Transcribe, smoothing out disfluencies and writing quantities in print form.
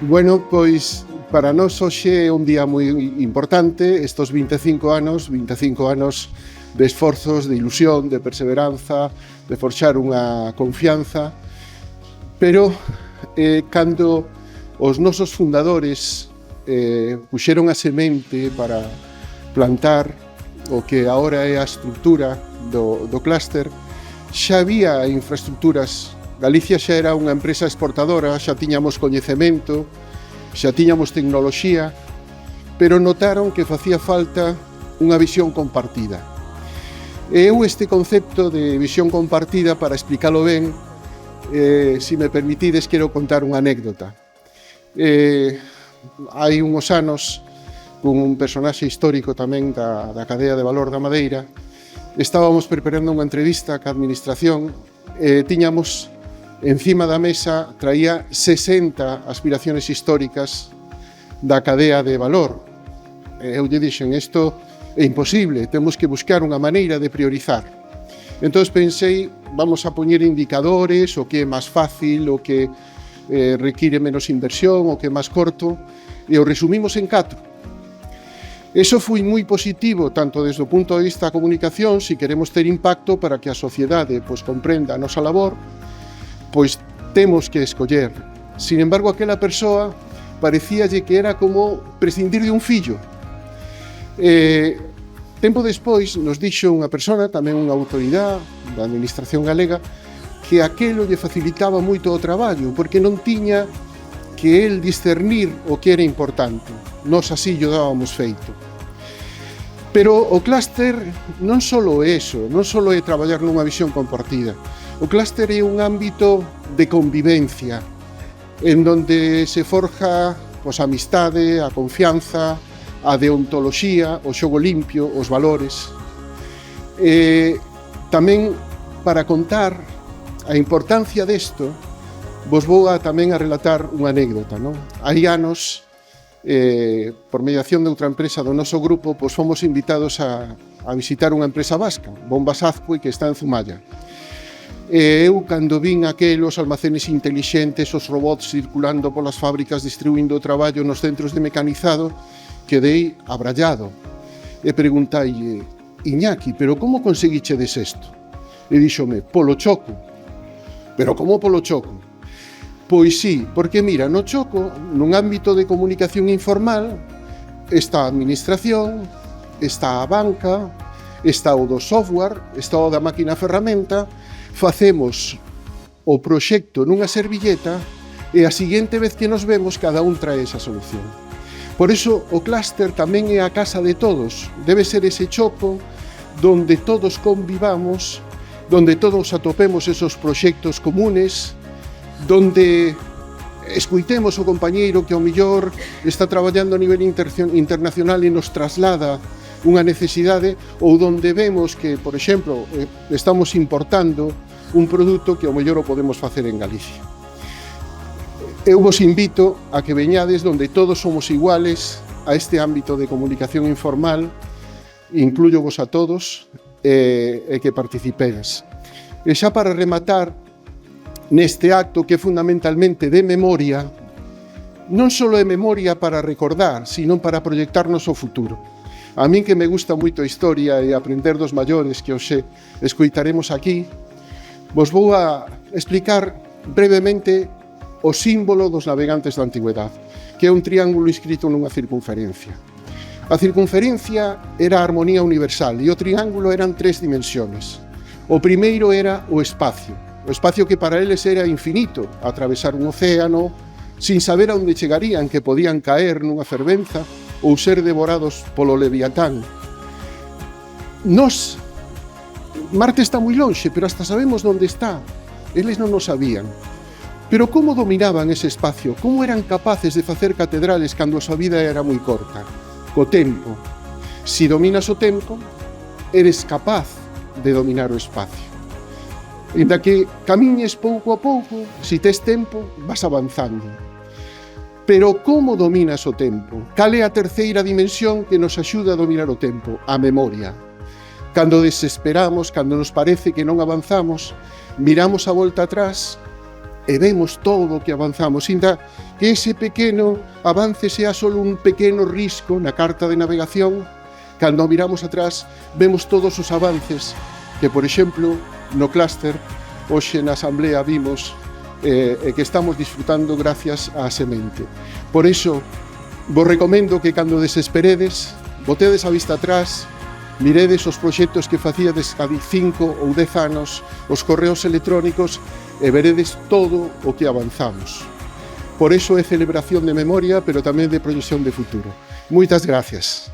Bueno, pois para nós hoxe é un día moi importante, estos 25 anos de esforzos, de ilusión, de perseveranza, de forxar unha confianza, pero cando os nosos fundadores puxeron a semente para plantar o que agora é a estrutura do clúster, xa había infraestructuras. Galicia xa era unha empresa exportadora, xa tiñamos coñecemento, xa tiñamos tecnoloxía, pero notaron que facía falta unha visión compartida. E eu este concepto de visión compartida, para explicalo ben, se me permitides, quero contar unha anécdota. Hai unhos anos, con un personaxe histórico tamén da cadea de valor da Madeira, estábamos preparando unha entrevista ca administración e tiñamos encima da mesa, traía 60 aspiraciones históricas da cadea de valor. Eu lle dixen, isto é imposible, temos que buscar unha maneira de priorizar. Entón pensei, vamos a poñer indicadores, o que é máis fácil, o que require menos inversión, o que é máis corto, e o resumimos en 4. Eso foi moi positivo, tanto desde o punto de vista da comunicación, se queremos ter impacto para que a sociedade comprenda a nosa labor, pois temos que escoller. Sin embargo, aquela persoa parecíalle que era como prescindir de un fillo. Tempo despois nos dixo unha persona, tamén unha autoridade da administración galega, que aquelo lle facilitaba moito o traballo, porque non tiña que el discernir o que era importante. Nos así lle dábamos feito. Pero o clúster non só é eso, non só é traballar nunha visión compartida. O clúster é un ámbito de convivencia, en donde se forja a amistade, a confianza, a deontoloxía, o xogo limpio, os valores. Tamén, para contar a importancia desto, vos vou tamén a relatar unha anécdota. Hai anos, por mediación de outra empresa do noso grupo, fomos invitados a visitar unha empresa vasca, Bombas Azcue, que está en Zumaya. E eu, cando vin aquelos almacenes intelixentes, os robots circulando polas fábricas, distribuindo o traballo nos centros de mecanizado, quedei abrallado. E preguntaille, Iñaki, pero como conseguichedes isto? E díxome, polo choco. Pero como polo choco? Pois sí, porque mira, no choco, nun ámbito de comunicación informal, está a administración, está a banca, está o do software, está o da máquina ferramenta. Facemos o proxecto nunha servilleta e a seguinte vez que nos vemos cada un trae esa solución. Por iso o clúster tamén é a casa de todos, debe ser ese choco donde todos convivamos, donde todos atopemos esos proxectos comunes, donde escuitemos o compañeiro que ao mellor está traballando a nivel internacional e nos traslada unha necesidade, ou donde vemos que, por exemplo, estamos importando un produto que ao mellor o podemos facer en Galicia. Eu vos invito a que veñades donde todos somos iguales a este ámbito de comunicación informal, incluyo vos a todos, e que participedes. E xa para rematar, neste acto que é fundamentalmente de memoria, non só é memoria para recordar, sino para proyectarnos o futuro. A min que me gusta moito a historia e aprender dos maiores que hoxe escoitaremos aquí, vos vou a explicar brevemente o símbolo dos navegantes da antigüedade, que é un triángulo inscrito nunha circunferencia. A circunferencia era a armonía universal e o triángulo eran 3 dimensiones. O primeiro era o espacio que para eles era infinito, atravesar un océano, sin saber a onde chegarían, que podían caer nunha fervenza ou ser devorados polo Leviatán. Marte está moi lonxe, pero hasta sabemos onde está. Eles non o sabían. Pero como dominaban ese espacio? Como eran capaces de facer catedrales cando a súa vida era moi corta? Co tempo. Si dominas o tempo, eres capaz de dominar o espacio. Inda que camiñes pouco a pouco, si tes tempo, vas avanzando. Pero como dominas o tempo? Cal é a terceira dimensión que nos axuda a dominar o tempo? A memoria. Cando desesperamos, cando nos parece que non avanzamos, miramos a volta atrás e vemos todo o que avanzamos. Inda que ese pequeno avance sea solo un pequeno risco na carta de navegación. Cando miramos atrás, vemos todos os avances que, por exemplo, no clúster, hoxe na asamblea vimos que estamos disfrutando gracias á semente. Por iso, vos recomendo que cando desesperedes, botedes a vista atrás, miredes os proxectos que facíades há 5 ou 10 anos, os correos electrónicos, e veredes todo o que avanzamos. Por iso é celebración de memoria, pero tamén de proyección de futuro. Moitas gracias.